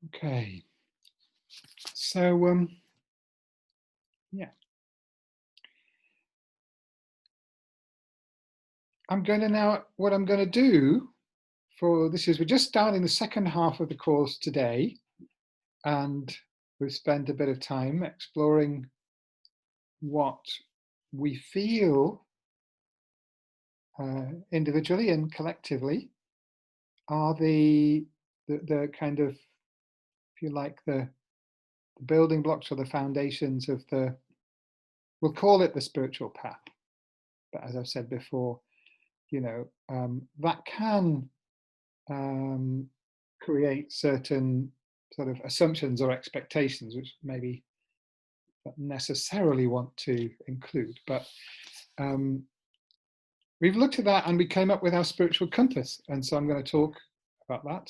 Okay, so yeah, I'm going to now, what I'm going to do for this is we're just starting the second half of the course today, and we've spent a bit of time exploring what we feel individually and collectively are the kind of, if you like, the building blocks or the foundations of the, we'll call it the spiritual path. But as I've said before, that can create certain sort of assumptions or expectations, which maybe not necessarily want to include. But we've looked at that and we came up with our spiritual compass. And so I'm going to talk about that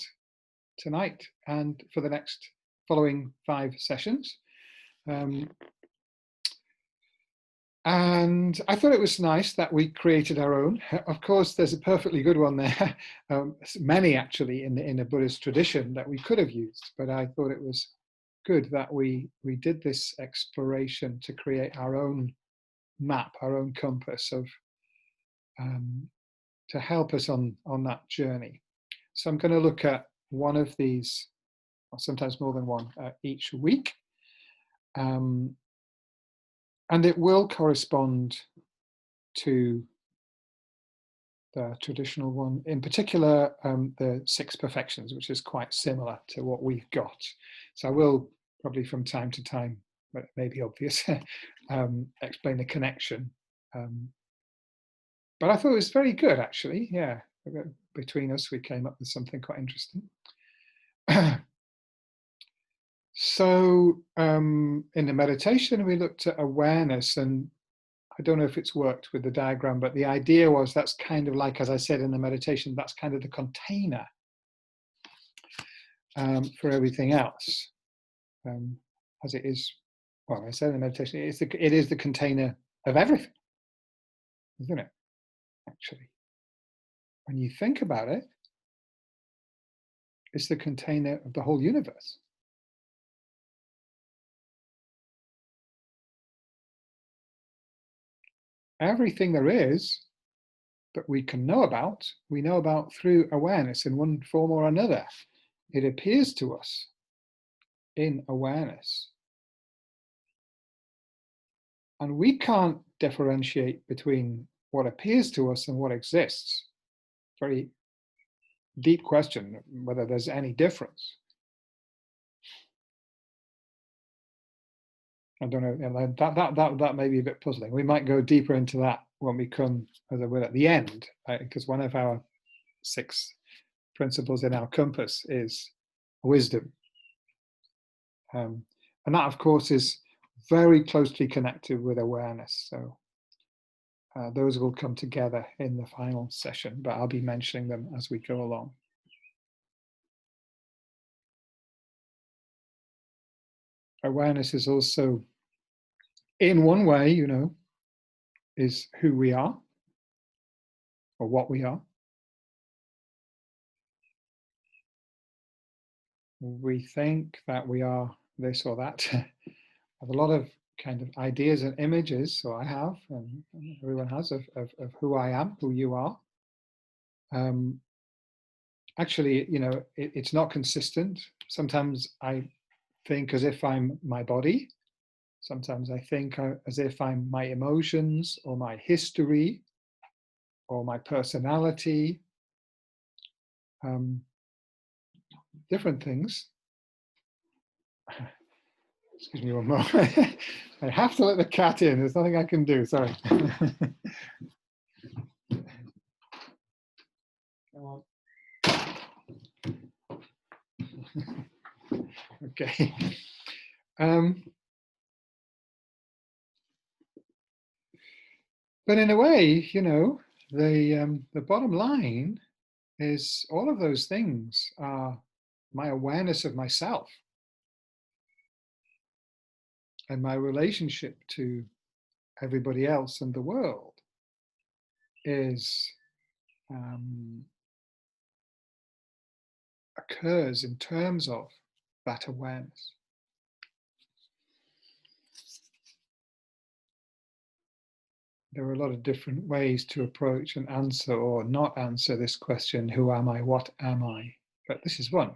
tonight and for the next following 5 sessions. And I thought it was nice that we created our own. Of course, there's a perfectly good one there, many actually in a Buddhist tradition that we could have used, but I thought it was good that we did this exploration to create our own map, our own compass of to help us on that journey. So I'm going to look at one of these, or sometimes more than one, each week. And it will correspond to the traditional one, in particular, the 6 perfections, which is quite similar to what we've got. So I will probably from time to time, but it may be obvious, explain the connection. But I thought it was very good, actually. Yeah, between us, we came up with something quite interesting. So in the meditation, we looked at awareness, and I don't know if it's worked with the diagram, but the idea was that's kind of like, as I said in the meditation, that's kind of the container for everything else. As it is, well, I said in the meditation, it is the container of everything, isn't it? Actually, when you think about it, it's the container of the whole universe. Everything there is that we can know about, we know about through awareness in one form or another. It appears to us in awareness. And we can't differentiate between what appears to us and what exists. Very deep question, whether there's any difference. I don't know, that may be a bit puzzling. We might go deeper into that when we come, as it were, at the end, because one of our 6 principles in our compass is wisdom. And that, of course, is very closely connected with awareness. So those will come together in the final session, but I'll be mentioning them as we go along. Awareness is also, in one way, is who we are or what we are. We think that we are this or that. I have a lot of kind of ideas and images, so I have, and everyone has, of who I am, who you are. Actually, it's not consistent. Sometimes I think as if I'm my body. Sometimes I think as if I'm my emotions or my history or my personality. Different things. Excuse me one moment. I have to let the cat in. There's nothing I can do. Sorry. Okay. But in a way, the bottom line is all of those things are my awareness of myself and my relationship to everybody else and the world is occurs in terms of that awareness. There are a lot of different ways to approach and answer or not answer this question, who am I, what am I? But this is one.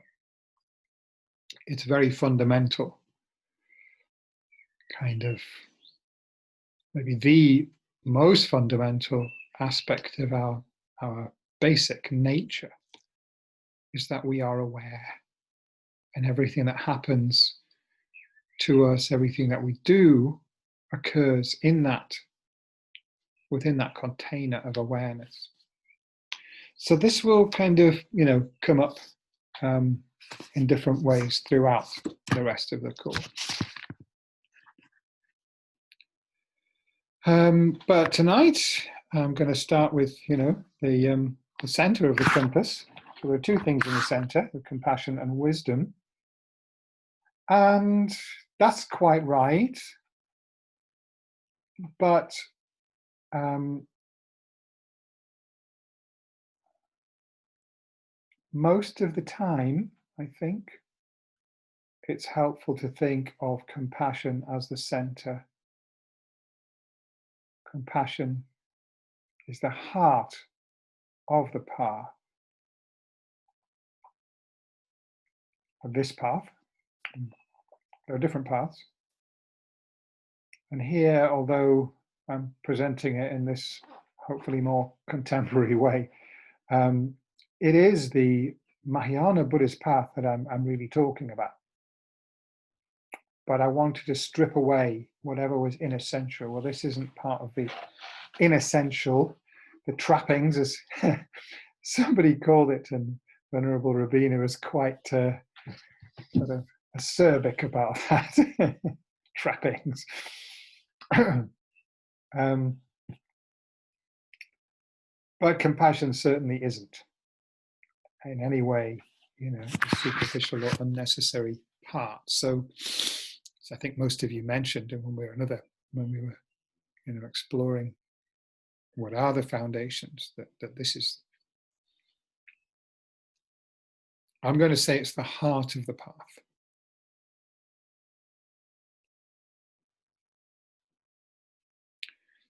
It's very fundamental, kind of maybe the most fundamental aspect of our basic nature is that we are aware, and everything that happens to us, everything that we do occurs within that container of awareness. So this will kind of, come up in different ways throughout the rest of the course. But tonight I'm going to start with, the center of the compass. So there are two things in the center, the compassion and wisdom. And that's quite right. But most of the time, I think, it's helpful to think of compassion as the center. Compassion is the heart of the path, of this path. There are different paths. And here, although I'm presenting it in this hopefully more contemporary way, it is the Mahayana Buddhist path that I'm really talking about. But I wanted to strip away whatever was inessential. Well, this isn't part of the inessential, the trappings, as somebody called it, and Venerable Rabina was quite sort of acerbic about that. Trappings. But compassion certainly isn't in any way, a superficial or unnecessary part. So I think most of you mentioned in one way or another when we were, exploring what are the foundations that this is. I'm going to say it's the heart of the path.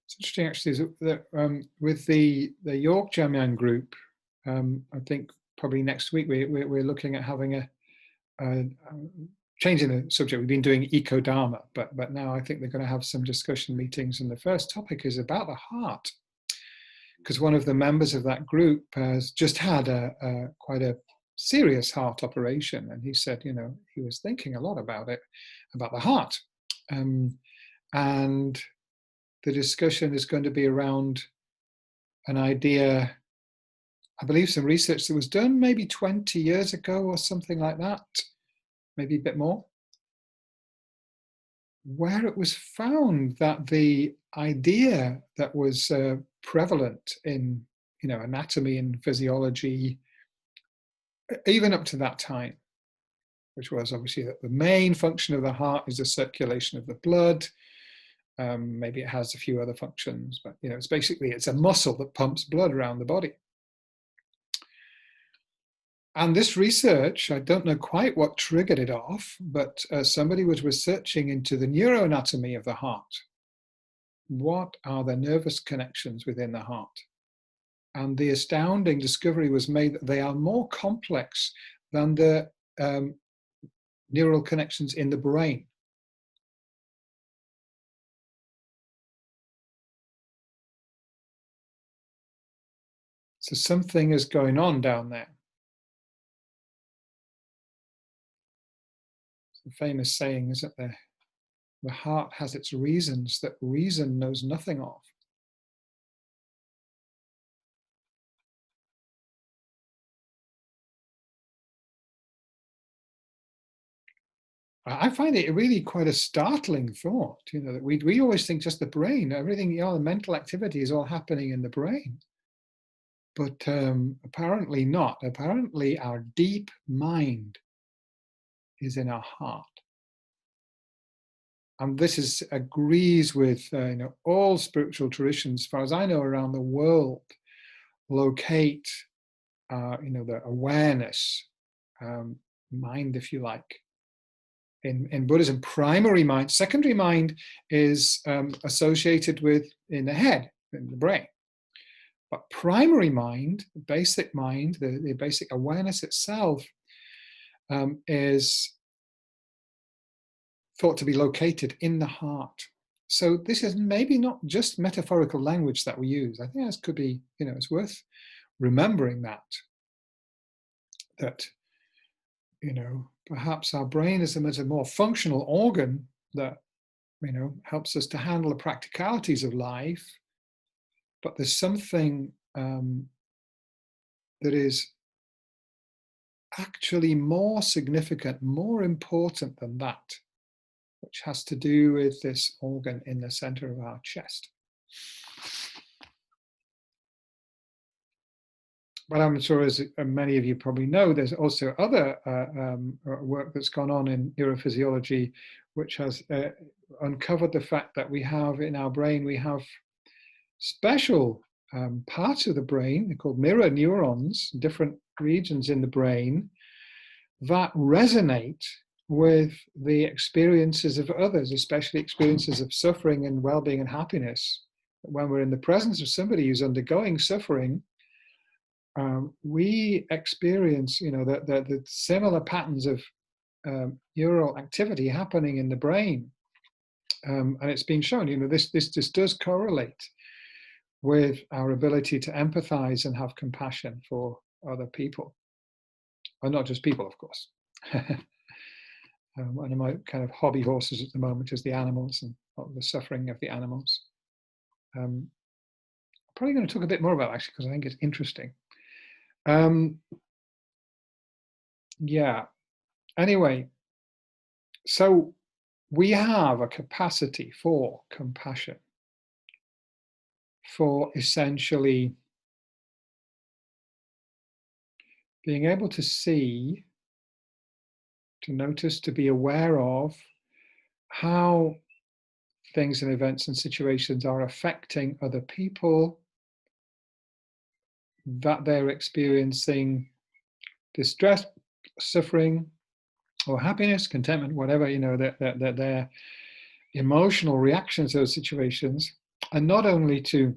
It's interesting, actually, that with the York Jamyang group, I think probably next week we're looking at having a changing the subject. We've been doing eco-dharma, but now I think they're going to have some discussion meetings, and the first topic is about the heart, because one of the members of that group has just had quite a serious heart operation, and he said, he was thinking a lot about it, about the heart, and the discussion is going to be around an idea, I believe some research that was done maybe 20 years ago or something like that, maybe a bit more, where it was found that the idea that was prevalent in, anatomy and physiology, even up to that time, which was obviously that the main function of the heart is the circulation of the blood. Maybe it has a few other functions, but it's a muscle that pumps blood around the body. And this research, I don't know quite what triggered it off, but somebody was researching into the neuroanatomy of the heart. What are the nervous connections within the heart? And the astounding discovery was made that they are more complex than the neural connections in the brain. So something is going on down there. It's a famous saying, isn't there? The heart has its reasons that reason knows nothing of. I find it really quite a startling thought, that we always think just the brain, everything, the mental activity is all happening in the brain. But apparently not. Apparently our deep mind is in our heart. And this agrees with all spiritual traditions, as far as I know, around the world, locate the awareness, mind, if you like, in Buddhism, primary mind. Secondary mind is associated with in the head, in the brain. But primary mind, the basic awareness itself, is thought to be located in the heart. So this is maybe not just metaphorical language that we use. I think this could be, it's worth remembering that, perhaps our brain is a more functional organ that, helps us to handle the practicalities of life. But there's something that is actually more significant, more important than that, which has to do with this organ in the center of our chest. But I'm sure, as many of you probably know, there's also other work that's gone on in neurophysiology, which has uncovered the fact that we have in our brain, we have special parts of the brain, they're called mirror neurons, different regions in the brain, that resonate with the experiences of others, especially experiences of suffering and well-being and happiness. When we're in the presence of somebody who's undergoing suffering, we experience, the similar patterns of neural activity happening in the brain, and it's been shown. This does correlate with our ability to empathize and have compassion for other people, or not just people, of course. One of my kind of hobby horses at the moment is the animals and the suffering of the animals. I'm probably going to talk a bit more about it, actually, because I think it's interesting. Yeah. Anyway, so we have a capacity for compassion, for essentially being able to see, to notice, to be aware of how things and events and situations are affecting other people, that they're experiencing distress, suffering, or happiness, contentment, whatever, that their emotional reactions to those situations, and not only to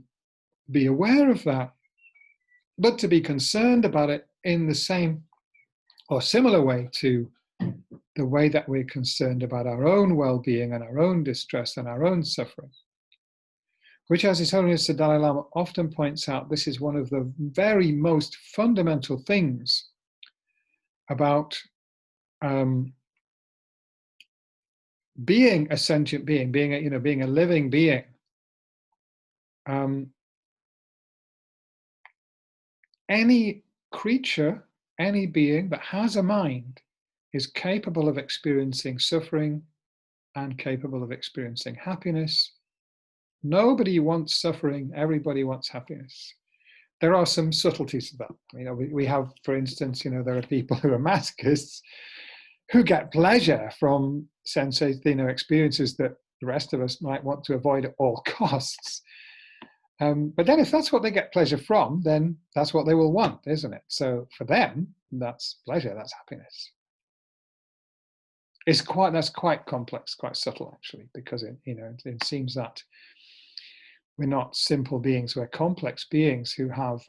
be aware of that, but to be concerned about it in the same or similar way to the way that we're concerned about our own well-being and our own distress and our own suffering. Which, as His Holiness the Dalai Lama often points out, this is one of the very most fundamental things about being a sentient being, being a living being. Any creature, any being that has a mind is capable of experiencing suffering and capable of experiencing happiness. Nobody wants suffering, everybody wants happiness. There are some subtleties to that. We have, for instance, there are people who are masochists who get pleasure from experiences that the rest of us might want to avoid at all costs. But then if that's what they get pleasure from, then that's what they will want, isn't it? So for them, that's pleasure, that's happiness. That's quite complex, quite subtle, actually, because it seems that we're not simple beings, we're complex beings who have,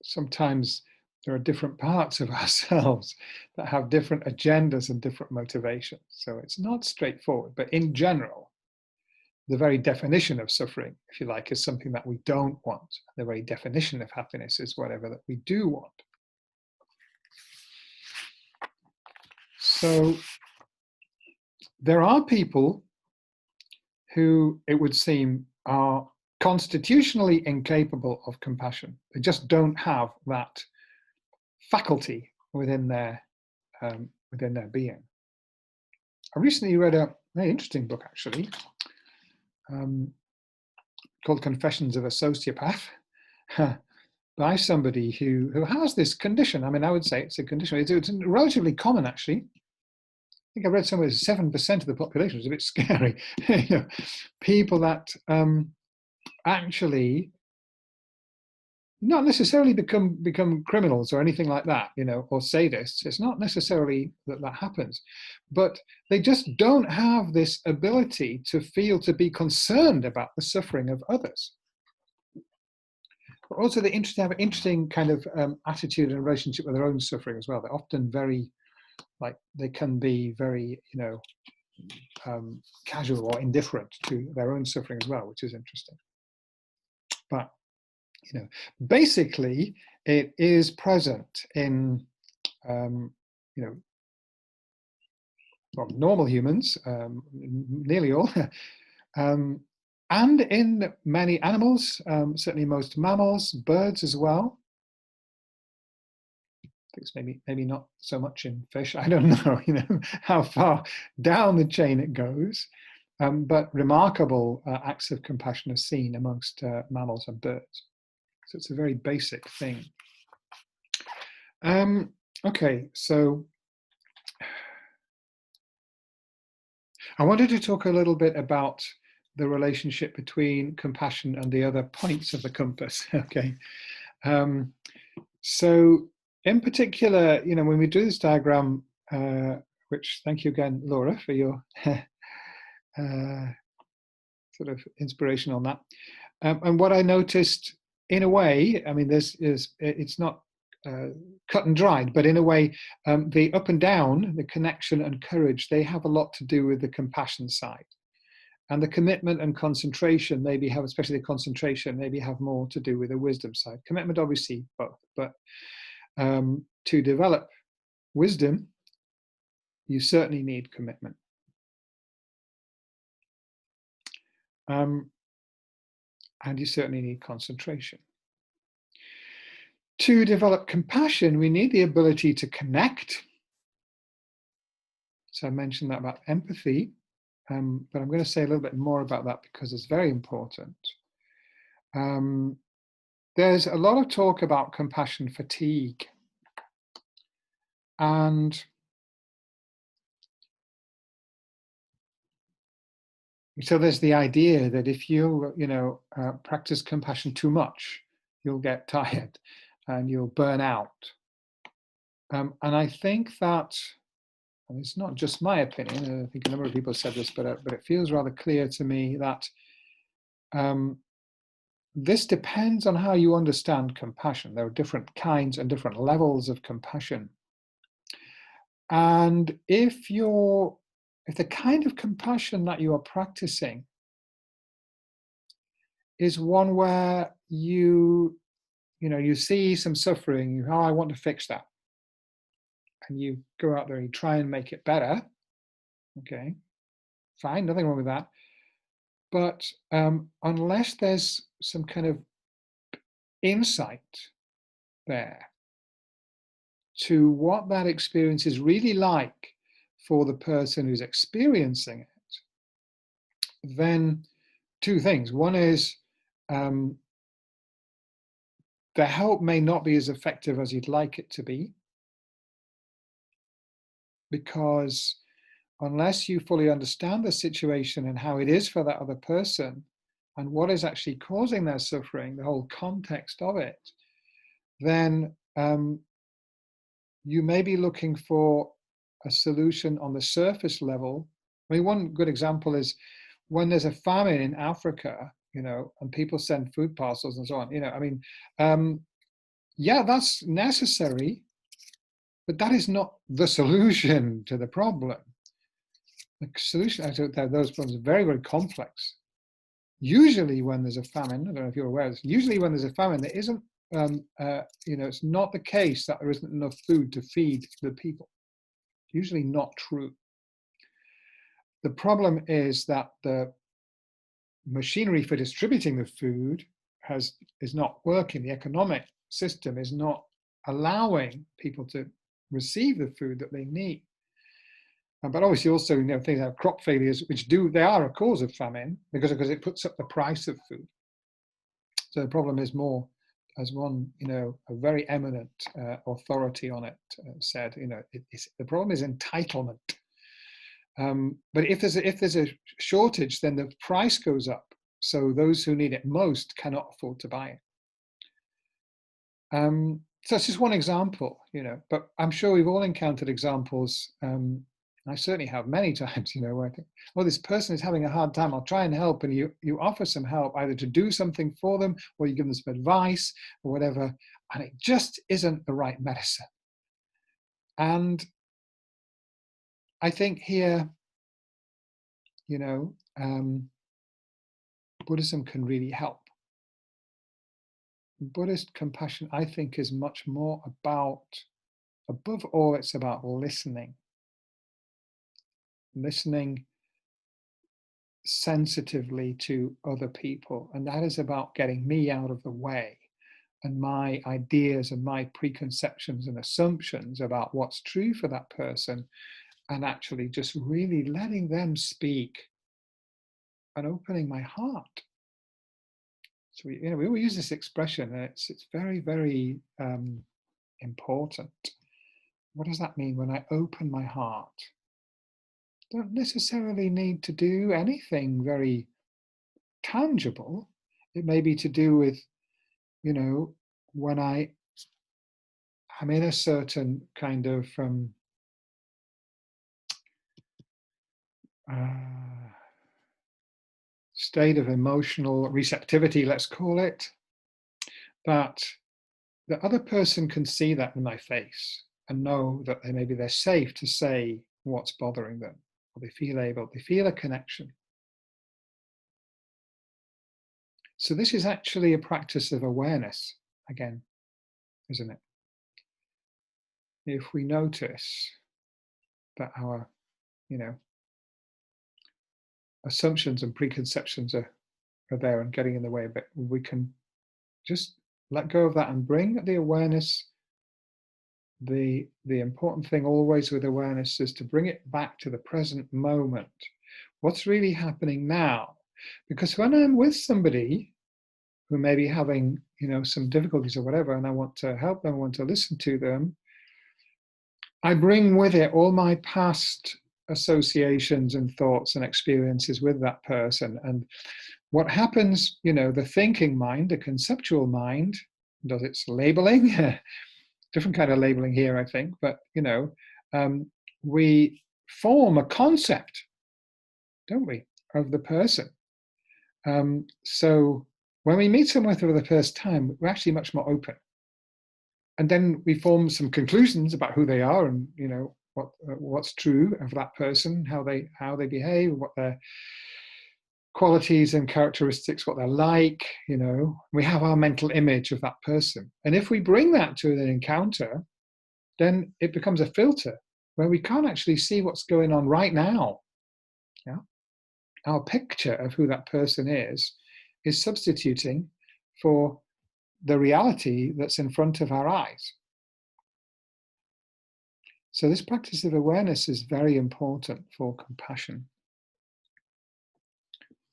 sometimes there are different parts of ourselves that have different agendas and different motivations. So it's not straightforward, but in general, the very definition of suffering, if you like, is something that we don't want. The very definition of happiness is whatever that we do want. So there are people who, it would seem, are constitutionally incapable of compassion. They just don't have that faculty within their being. I recently read a very interesting book, actually, called Confessions of a Sociopath, by somebody who has this condition. I mean, I would say it's a condition. It's relatively common, actually. I think I read somewhere 7% of the population. It's a bit scary. People that actually not necessarily become criminals or anything like that, or sadists. It's not necessarily that happens, but they just don't have this ability to be concerned about the suffering of others. But also they have an interesting kind of attitude and relationship with their own suffering as well. They're often very, they can be very, casual or indifferent to their own suffering as well, which is interesting. But basically, it is present in, well, normal humans, nearly all, and in many animals, certainly most mammals, birds as well. I think it's maybe not so much in fish. I don't know, how far down the chain it goes. But remarkable acts of compassion are seen amongst mammals and birds. So it's a very basic thing. Okay, so I wanted to talk a little bit about the relationship between compassion and the other points of the compass. Okay, so in particular, when we do this diagram, which thank you again, Laura, for your sort of inspiration on that. And what I noticed, in a way, I mean, it's not cut and dried, but in a way, the up and down, the connection and courage, they have a lot to do with the compassion side. And the commitment and concentration maybe have, especially the concentration, maybe have more to do with the wisdom side. Commitment, obviously, both. But to develop wisdom, you certainly need commitment. And you certainly need concentration. To develop compassion, we need the ability to connect. So I mentioned that about empathy, but I'm going to say a little bit more about that because it's very important. There's a lot of talk about compassion fatigue. And so there's the idea that if you, practice compassion too much, you'll get tired and you'll burn out. And I think that, and it's not just my opinion, I think a number of people said this, but it feels rather clear to me that this depends on how you understand compassion. There are different kinds and different levels of compassion. And if the kind of compassion that you are practicing is one where you see some suffering, I want to fix that. And you go out there and you try and make it better. Okay, fine, nothing wrong with that. But unless there's some kind of insight there to what that experience is really like for the person who's experiencing it, then two things. One is the help may not be as effective as you'd like it to be, because unless you fully understand the situation and how it is for that other person and what is actually causing their suffering, the whole context of it, then you may be looking for a solution on the surface level. I mean, one good example is when there's a famine in Africa, and people send food parcels and so on, yeah, that's necessary, but that is not the solution to the problem. The solution to those problems are very, very complex. Usually when there's a famine, I don't know if you're aware of this, usually when there's a famine, there isn't, it's not the case that there isn't enough food to feed the people. Usually not true. The problem is that the machinery for distributing the food is not working. The economic system is not allowing people to receive the food that they need. But obviously also, things like crop failures, they are a cause of famine because it puts up the price of food. So the problem is more, as one, a very eminent authority on it said, the problem is entitlement. But if there's a shortage, then the price goes up. So those who need it most cannot afford to buy it. So it's just one example, but I'm sure we've all encountered examples. I certainly have many times, where I think, oh, this person is having a hard time. I'll try and help. And you offer some help, either to do something for them or you give them some advice or whatever. And it just isn't the right medicine. And I think here, Buddhism can really help. Buddhist compassion, I think, is much more about, above all, it's about listening sensitively to other people. And that is about getting me out of the way and my ideas and my preconceptions and assumptions about what's true for that person, and actually just really letting them speak and opening my heart. So we all use this expression, and it's very, very important. What does that mean? When I open my heart, don't necessarily need to do anything very tangible. It may be to do with, when I'm in a certain kind of state of emotional receptivity, let's call it, that the other person can see that in my face and know that maybe they're safe to say what's bothering them, or they feel a connection. So this is actually a practice of awareness again, isn't it? If we notice that our, assumptions and preconceptions are there and getting in the way of it, we can just let go of that and bring the awareness. The important thing always with awareness is to bring it back to the present moment. What's really happening now? Because when I'm with somebody who may be having, some difficulties or whatever, and I want to help them, I want to listen to them, I bring with it all my past associations and thoughts and experiences with that person. And what happens, the thinking mind, the conceptual mind, does its labeling, different kind of labeling here, I think, but, we form a concept, don't we, of the person. So when we meet someone for the first time, we're actually much more open. And then we form some conclusions about who they are and, what's true of that person, how they behave, what their qualities and characteristics, what they're like, we have our mental image of that person. And if we bring that to an encounter, then it becomes a filter where we can't actually see what's going on right now. Yeah? Our picture of who that person is substituting for the reality that's in front of our eyes. So this practice of awareness is very important for compassion.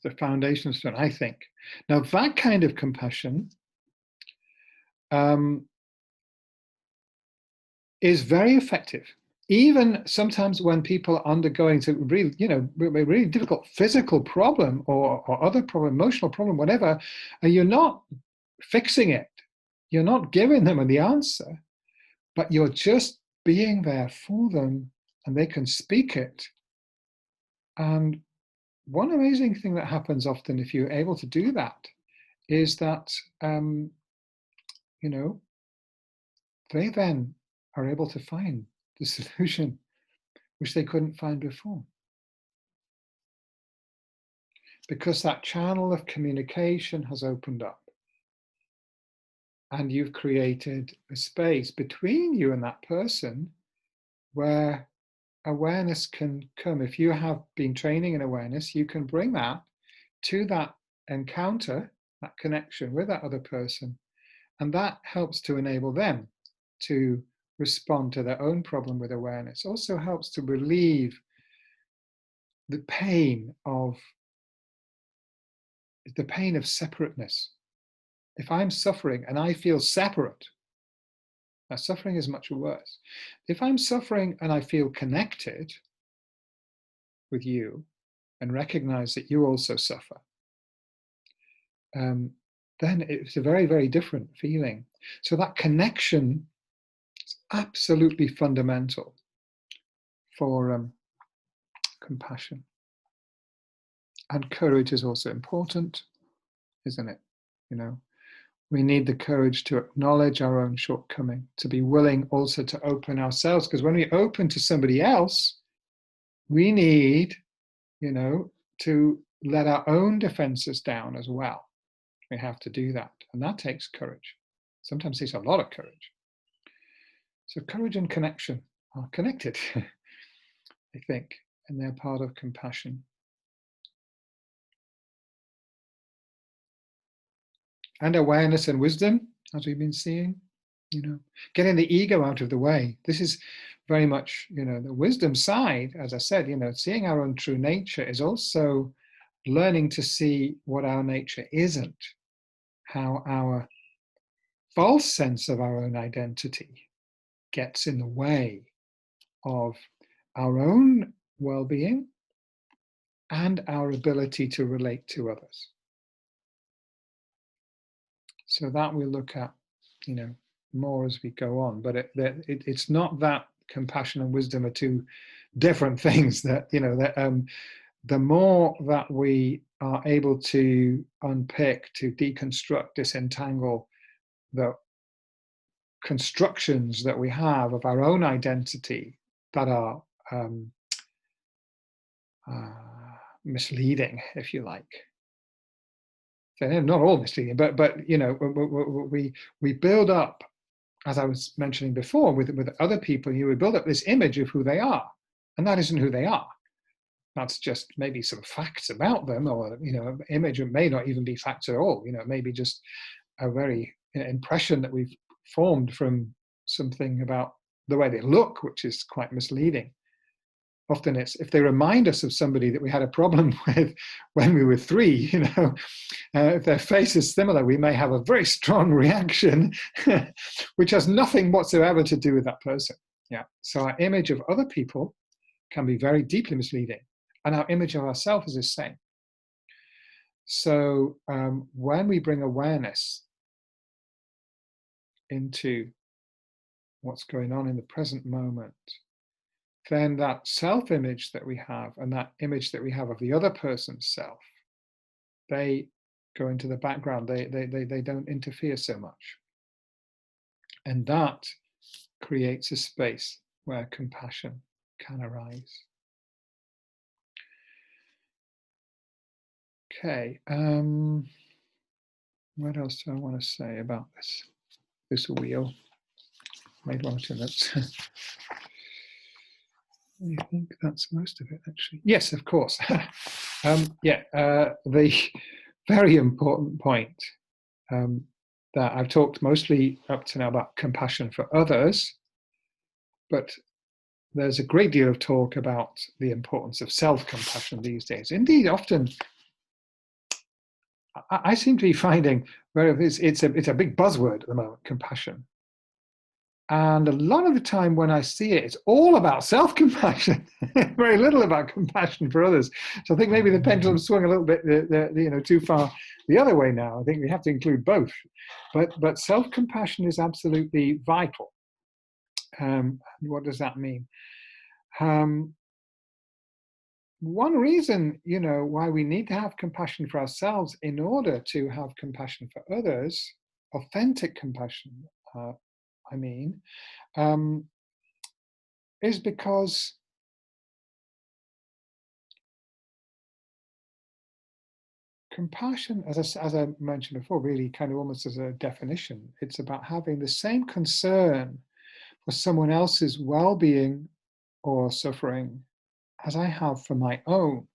The foundation stone, I think. Now, that kind of compassion is very effective. Even sometimes when people are undergoing some really, really difficult physical problem or other problem, emotional problem, whatever, and you're not fixing it. You're not giving them the answer, but you're just being there for them, and they can speak it. And one amazing thing that happens often if you're able to do that is that, they then are able to find the solution which they couldn't find before. Because that channel of communication has opened up. And you've created a space between you and that person where awareness can come. If you have been training in awareness, you can bring that to that encounter, that connection with that other person. And that helps to enable them to respond to their own problem with awareness. Also helps to relieve the pain of separateness. If I'm suffering and I feel separate, now suffering is much worse. If I'm suffering and I feel connected with you and recognize that you also suffer, then it's a very, very different feeling. So that connection is absolutely fundamental for compassion. And courage is also important, isn't it? You know, we need the courage to acknowledge our own shortcoming, to be willing also to open ourselves, because when we open to somebody else, we need, you know, to let our own defenses down as well. We have to do that, and that takes courage. Sometimes it takes a lot of courage. So courage and connection are connected, I think, and they're part of compassion. And awareness and wisdom, as we've been seeing, you know, getting the ego out of the way. This is very much, you know, the wisdom side, as I said, you know, seeing our own true nature is also learning to see what our nature isn't, how our false sense of our own identity gets in the way of our own well-being and our ability to relate to others. So that we'll look at, you know, more as we go on. But it's not that compassion and wisdom are two different things. That, you know, that the more that we are able to unpick, to deconstruct, disentangle the constructions that we have of our own identity that are misleading, if you like. So not all misleading, but you know, we build up, as I was mentioning before, with other people, we build up this image of who they are, and that isn't who they are. That's just maybe some facts about them, or, you know, image may not even be facts at all. You know, it may be just a very impression that we've formed from something about the way they look, which is quite misleading. Often it's if they remind us of somebody that we had a problem with when we were 3, you know, if their face is similar, we may have a very strong reaction, which has nothing whatsoever to do with that person. Yeah. So our image of other people can be very deeply misleading, and our image of ourselves is the same. So when we bring awareness into what's going on in the present moment, then that self-image that we have and that image that we have of the other person's self, they go into the background. They don't interfere so much. And that creates a space where compassion can arise. Okay, what else do I want to say about this wheel? Made one or two notes. I think that's most of it, actually. Yes, of course. The very important point that I've talked mostly up to now about compassion for others, but there's a great deal of talk about the importance of self-compassion these days. Indeed, often I seem to be finding it's a big buzzword at the moment, compassion. And a lot of the time when I see it, it's all about self-compassion, very little about compassion for others. So I think maybe the pendulum swung a little bit, you know, too far the other way now. I think we have to include both. But self-compassion is absolutely vital. What does that mean? One reason, you know, why we need to have compassion for ourselves in order to have compassion for others, authentic compassion, is because compassion, as I mentioned before, really kind of almost as a definition, it's about having the same concern for someone else's well-being or suffering as I have for my own.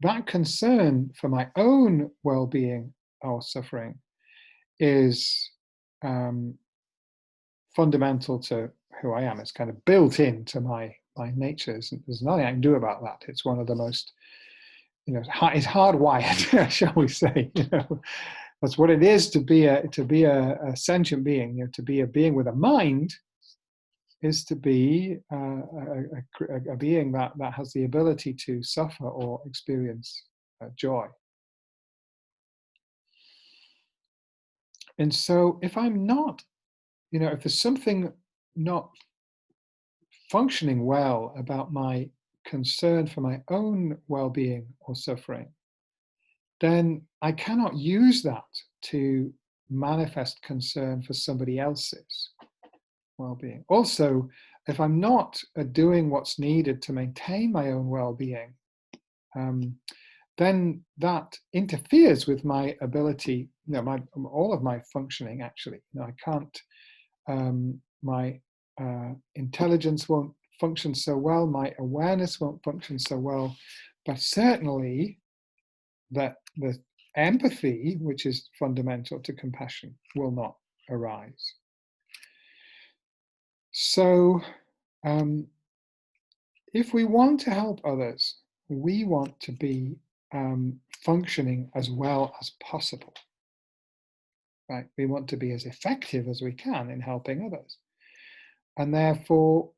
That concern for my own well-being or suffering is fundamental to who I am. It's kind of built into my nature. There's nothing I can do about that. It's one of the most, you know, it's hardwired, shall we say? You know, that's what it is to be a sentient being. You know, to be a being with a mind is to be a being that has the ability to suffer or experience joy. And so if I'm not, if there's something not functioning well about my concern for my own well-being or suffering, then I cannot use that to manifest concern for somebody else's well-being. Also, if I'm not doing what's needed to maintain my own well-being, then that interferes with my ability, all of my functioning. Actually, I can't. My intelligence won't function so well. My awareness won't function so well. But certainly, that the empathy, which is fundamental to compassion, will not arise. So, if we want to help others, we want to be functioning as well as possible. Right? We want to be as effective as we can in helping others. And therefore,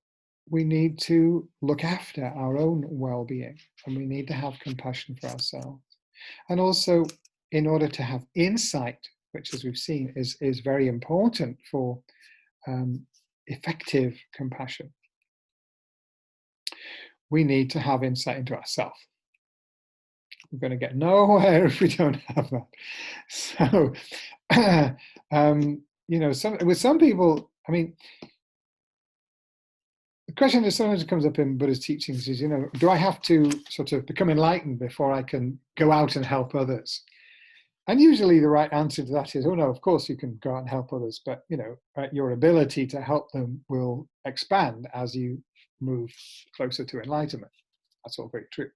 we need to look after our own well-being, and we need to have compassion for ourselves. And also, in order to have insight, which, as we've seen, is very important for effective compassion, we need to have insight into ourselves. We're going to get nowhere if we don't have that. So, with some people, the question that sometimes comes up in Buddha's teachings is, do I have to sort of become enlightened before I can go out and help others? And usually the right answer to that is, oh no, of course you can go out and help others, but your ability to help them will expand as you move closer to enlightenment. That's all very true.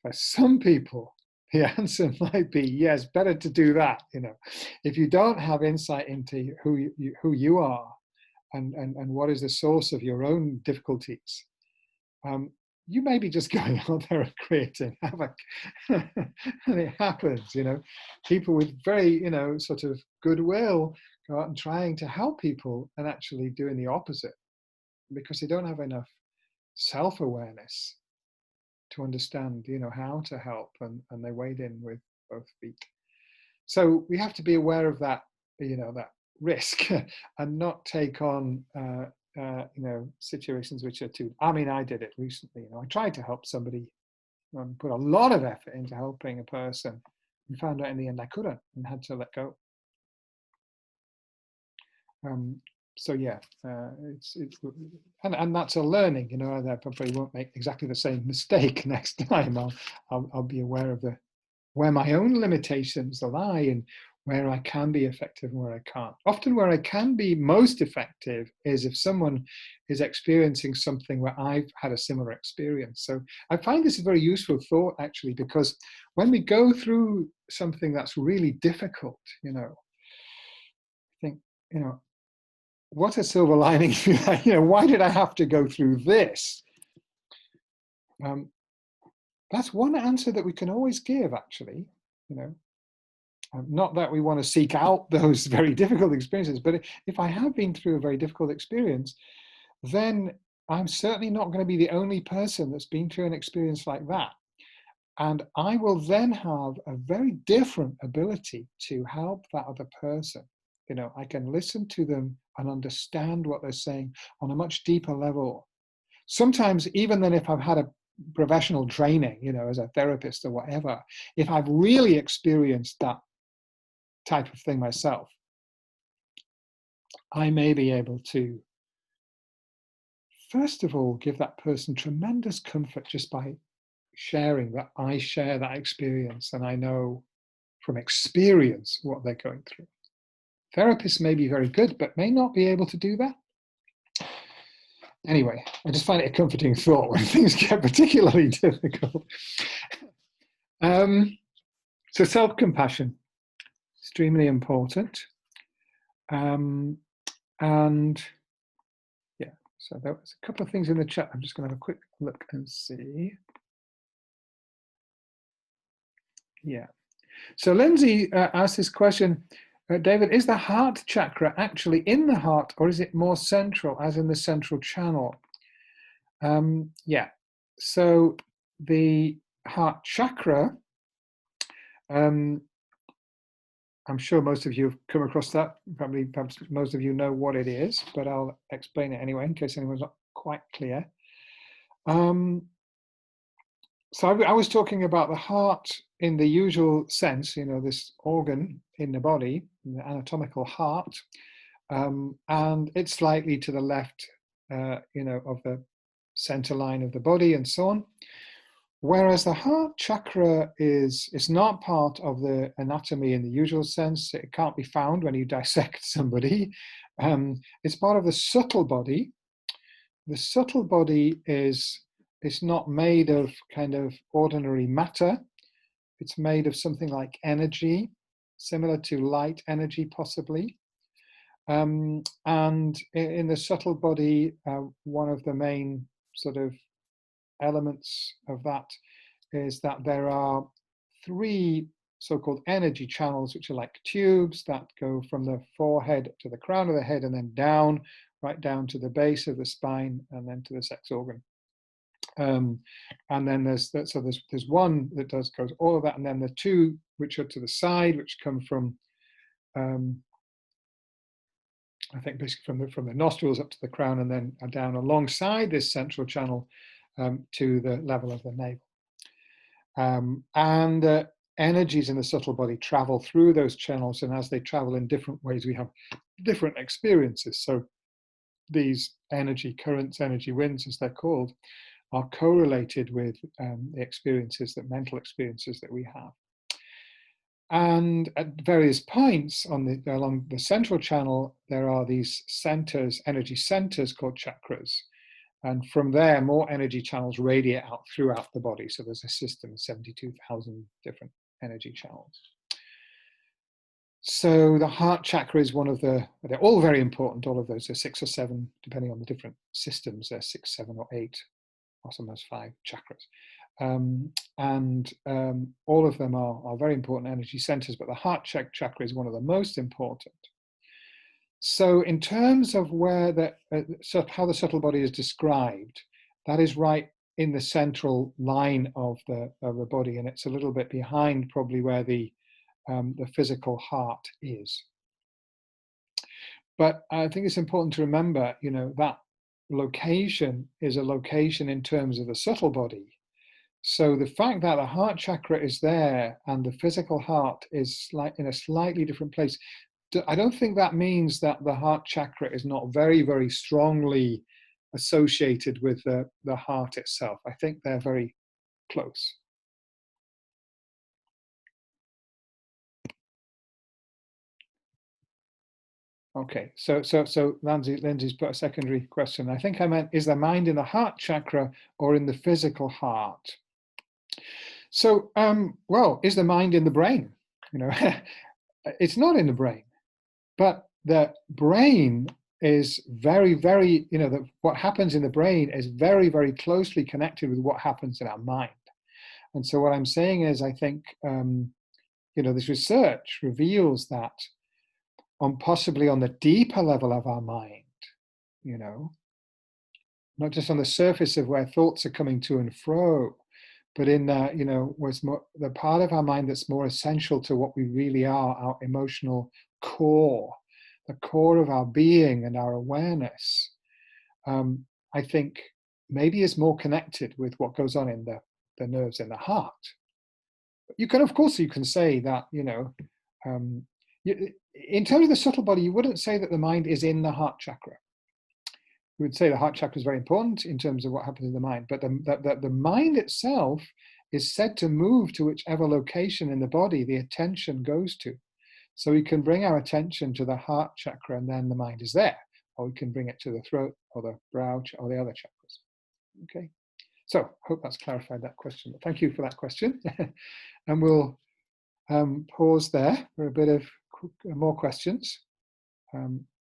For some people, the answer might be, yes, better to do that. If you don't have insight into who you are and what is the source of your own difficulties, you may be just going out there and creating havoc. And it happens, people with very, sort of goodwill go out and trying to help people and actually doing the opposite because they don't have enough self-awareness to understand, how to help, and they wade in with both feet. So we have to be aware of that, that risk and not take on situations which are too. I did it recently. I tried to help somebody, put a lot of effort into helping a person, and found out in the end I couldn't and had to let go. So yeah, and that's a learning. I probably won't make exactly the same mistake next time. I'll be aware of where my own limitations lie and where I can be effective and where I can't. Often where I can be most effective is if someone is experiencing something where I've had a similar experience. So I find this a very useful thought, actually, because when we go through something that's really difficult, I think, what a silver lining. Why did I have to go through this? That's one answer that we can always give, actually. Not that we want to seek out those very difficult experiences, but if I have been through a very difficult experience, then I'm certainly not going to be the only person that's been through an experience like that. And I will then have a very different ability to help that other person. I can listen to them and understand what they're saying on a much deeper level. Sometimes even than if I've had a professional training, as a therapist or whatever, if I've really experienced that type of thing myself, I may be able to, first of all, give that person tremendous comfort just by sharing that I share that experience and I know from experience what they're going through. Therapists may be very good, but may not be able to do that. Anyway, I just find it a comforting thought when things get particularly difficult. So self-compassion, extremely important. And yeah, so there was a couple of things in the chat. I'm just going to have a quick look and see. Yeah. So Lindsay asked this question, David, is the heart chakra actually in the heart or is it more central, as in the central channel? Yeah, so the heart chakra I'm sure most of you have come across that. Probably, perhaps most of you know what it is, but I'll explain it anyway in case anyone's not quite clear. So I was talking about the heart in the usual sense, this organ in the body, the anatomical heart, and it's slightly to the left, of the center line of the body and so on. Whereas the heart chakra is not part of the anatomy in the usual sense. It can't be found when you dissect somebody. It's part of the subtle body. The subtle body is not made of kind of ordinary matter. It's made of something like energy, similar to light energy possibly. And in the subtle body, one of the main sort of elements of that is that there are 3 so-called energy channels, which are like tubes that go from the forehead to the crown of the head and then down, right down to the base of the spine and then to the sex organ. And then there's one that goes all of that, and then the 2 which are to the side, which come from I think basically from the nostrils up to the crown and then down alongside this central channel to the level of the navel. And energies in the subtle body travel through those channels, and as they travel in different ways, we have different experiences. So these energy currents, energy winds, as they're called, are correlated with the mental experiences that we have. And at various points along the central channel, there are these centers, energy centers called chakras. And from there, more energy channels radiate out throughout the body. So there's a system of 72,000 different energy channels. So the heart chakra is one of they're all very important, all of those. There's 6 or 7, depending on the different systems. There's 6, 7, or 8, or sometimes 5 chakras. All of them are very important energy centers, but the heart chakra is one of the most important. So in terms of where how the subtle body is described, that is right in the central line of the body, and it's a little bit behind probably where the physical heart is. But I think it's important to remember, that location is a location in terms of the subtle body. So the fact that the heart chakra is there and the physical heart is in a slightly different place, I don't think that means that the heart chakra is not very, very strongly associated with the heart itself. I think they're very close. Okay, so Lindsay's put a secondary question. I think I meant, is the mind in the heart chakra or in the physical heart? So, well, is the mind in the brain? It's not in the brain. But the brain is very, very, what happens in the brain is very, very closely connected with what happens in our mind. And so what I'm saying is, I think, this research reveals that possibly on the deeper level of our mind, not just on the surface of where thoughts are coming to and fro, but in the part of our mind that's more essential to what we really are, our emotional core, the core of our being and our awareness, I think maybe is more connected with what goes on in the nerves in the heart. But you can say that, in terms of the subtle body, you wouldn't say that the mind is in the heart chakra. You would say the heart chakra is very important in terms of what happens in the mind, but the mind itself is said to move to whichever location in the body the attention goes to. So we can bring our attention to the heart chakra and then the mind is there, or we can bring it to the throat or the brow or the other chakras. Okay, so hope that's clarified that question. But thank you for that question. And we'll pause there for a bit of more questions.